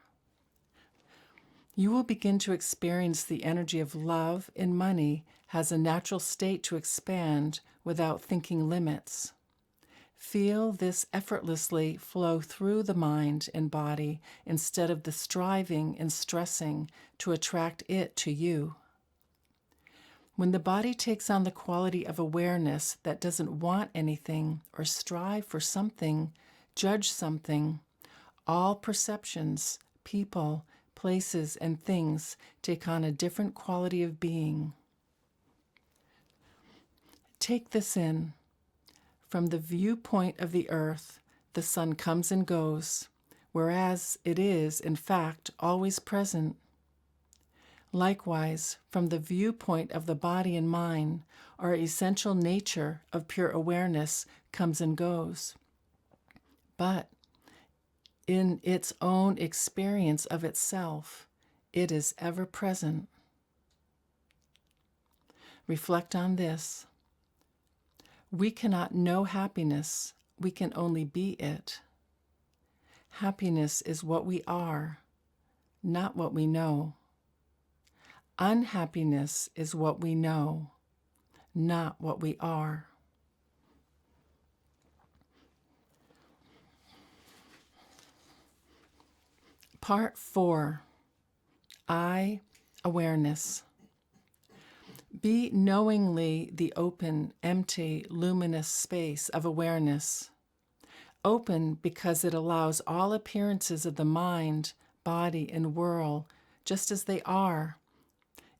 You will begin to experience the energy of love in money has a natural state to expand without thinking limits. Feel this effortlessly flow through the mind and body instead of the striving and stressing to attract it to you. When the body takes on the quality of awareness that doesn't want anything or strive for something, judge something, all perceptions, people, places, and things take on a different quality of being. Take this in. From the viewpoint of the earth, the sun comes and goes, whereas it is, in fact, always present. Likewise, from the viewpoint of the body and mind, our essential nature of pure awareness comes and goes. But in its own experience of itself, it is ever present. Reflect on this. We cannot know happiness, we can only be it. Happiness is what we are, not what we know. Unhappiness is what we know, not what we are. Part 4. I, awareness. Be knowingly the open, empty, luminous space of awareness. Open because it allows all appearances of the mind, body, and world just as they are.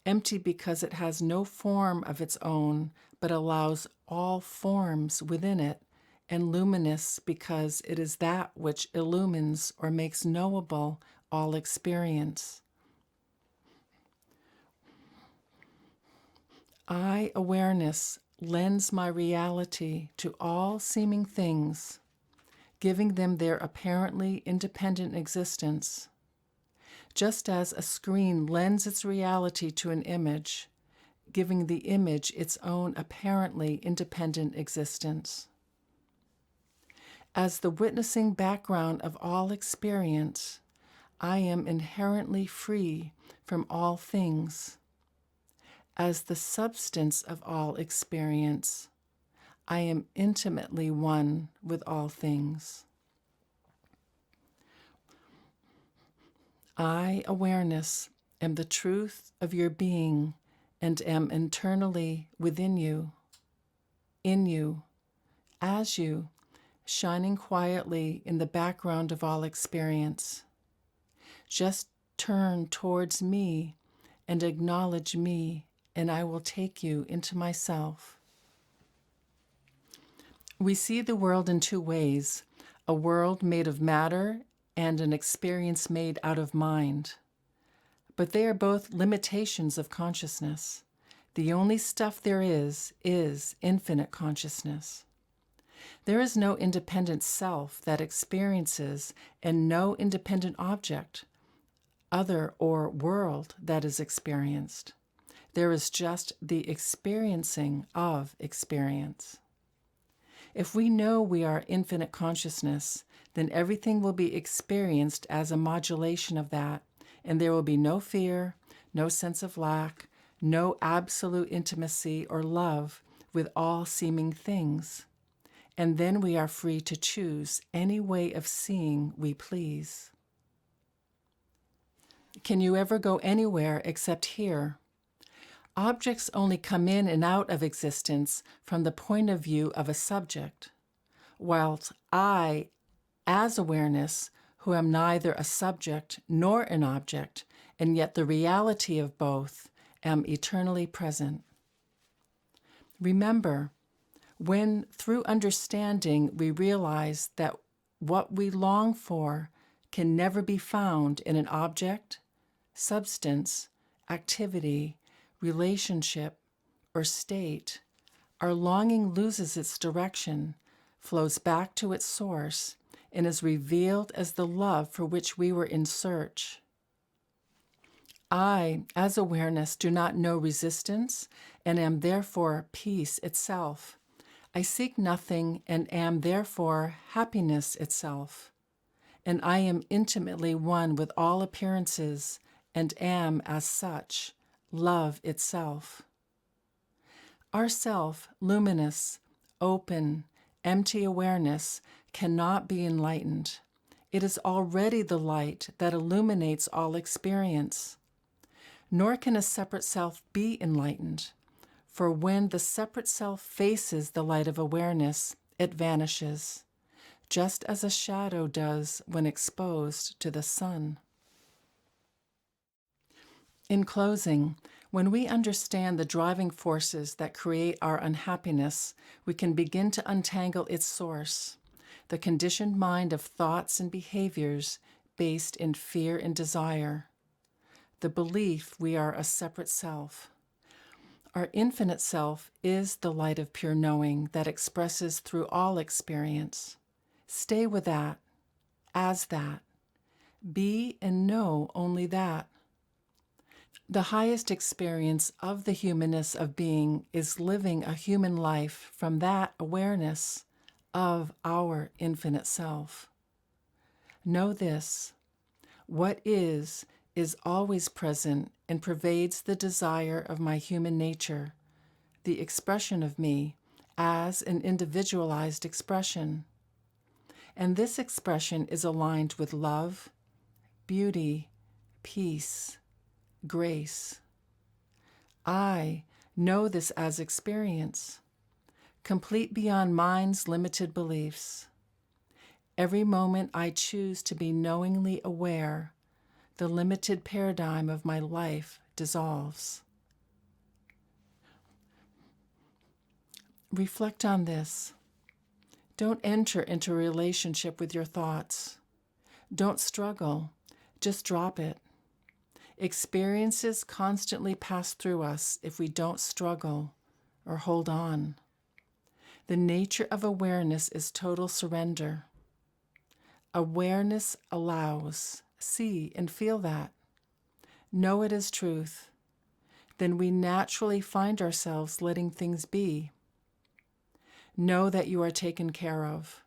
Empty because it has no form of its own, but allows all forms within it. And luminous because it is that which illumines or makes knowable all experience. I, awareness, lends my reality to all seeming things, giving them their apparently independent existence, just as a screen lends its reality to an image, giving the image its own apparently independent existence. As the witnessing background of all experience, I am inherently free from all things. As the substance of all experience, I am intimately one with all things. I, awareness, am the truth of your being and am internally within you, in you, as you, shining quietly in the background of all experience. Just turn towards me and acknowledge me, and I will take you into myself. We see the world in two ways, a world made of matter and an experience made out of mind. But they are both limitations of consciousness. The only stuff there is infinite consciousness. There is no independent self that experiences and no independent object, other or world that is experienced. There is just the experiencing of experience. If we know we are infinite consciousness, then everything will be experienced as a modulation of that, and there will be no fear, no sense of lack, no absolute intimacy or love with all seeming things. And then we are free to choose any way of seeing we please. Can you ever go anywhere except here? Objects only come in and out of existence from the point of view of a subject, whilst I, as awareness, who am neither a subject nor an object, and yet the reality of both, am eternally present. Remember, when through understanding we realize that what we long for can never be found in an object, substance, activity, relationship, or state, our longing loses its direction, flows back to its source, and is revealed as the love for which we were in search. I, as awareness, do not know resistance and am therefore peace itself. I seek nothing and am therefore happiness itself. And I am intimately one with all appearances and am, as such, love itself. Our self, luminous, open, empty awareness cannot be enlightened. It is already the light that illuminates all experience. Nor can a separate self be enlightened, for when the separate self faces the light of awareness, it vanishes, just as a shadow does when exposed to the sun. In closing, when we understand the driving forces that create our unhappiness, we can begin to untangle its source, the conditioned mind of thoughts and behaviors based in fear and desire, the belief we are a separate self. Our infinite self is the light of pure knowing that expresses through all experience. Stay with that, as that. Be and know only that. The highest experience of the humanness of being is living a human life from that awareness of our infinite self. Know this: what is always present and pervades the desire of my human nature, the expression of me as an individualized expression. And this expression is aligned with love, beauty, peace, grace. I know this as experience, complete beyond mind's limited beliefs. Every moment I choose to be knowingly aware, the limited paradigm of my life dissolves. Reflect on this. Don't enter into a relationship with your thoughts. Don't struggle. Just drop it. Experiences constantly pass through us if we don't struggle or hold on. The nature of awareness is total surrender. Awareness allows. See and feel that. Know it as truth. Then we naturally find ourselves letting things be. Know that you are taken care of.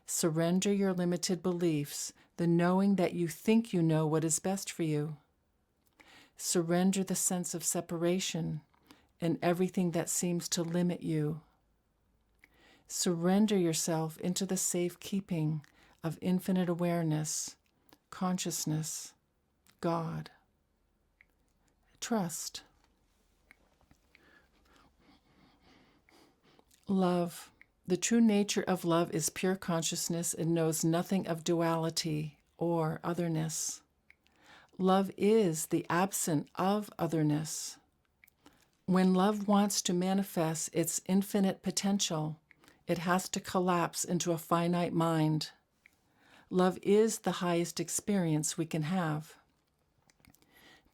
Surrender your limited beliefs, the knowing that you think you know what is best for you. Surrender the sense of separation and everything that seems to limit you. Surrender yourself into the safekeeping of infinite awareness, consciousness, God. Trust. Love. The true nature of love is pure consciousness and knows nothing of duality or otherness. Love is the absence of otherness. When love wants to manifest its infinite potential, it has to collapse into a finite mind. Love is the highest experience we can have.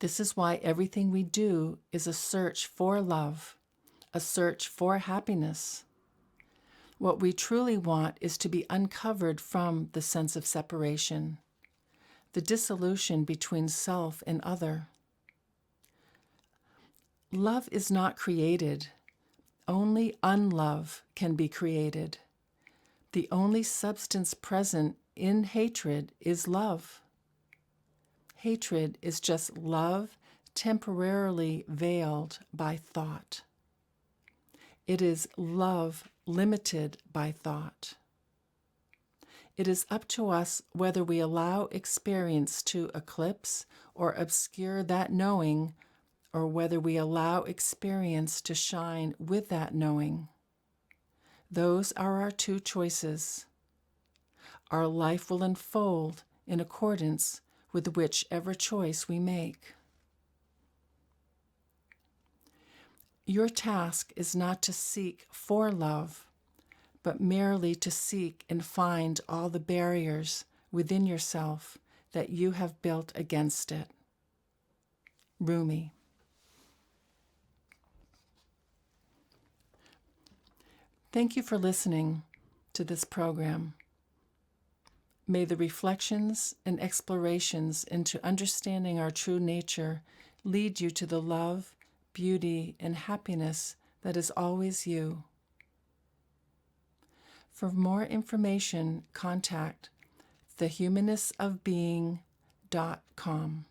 This is why everything we do is a search for love, a search for happiness. What we truly want is to be uncovered from the sense of separation, the dissolution between self and other. Love is not created. Only unlove can be created. The only substance present in hatred is love. Hatred is just love temporarily veiled by thought. It is love limited by thought. It is up to us whether we allow experience to eclipse or obscure that knowing, or whether we allow experience to shine with that knowing. Those are our two choices. Our life will unfold in accordance with whichever choice we make. Your task is not to seek for love, but merely to seek and find all the barriers within yourself that you have built against it. Rumi. Thank you for listening to this program. May the reflections and explorations into understanding our true nature lead you to the love, beauty, and happiness that is always you. For more information, contact thehumannessofbeing.com.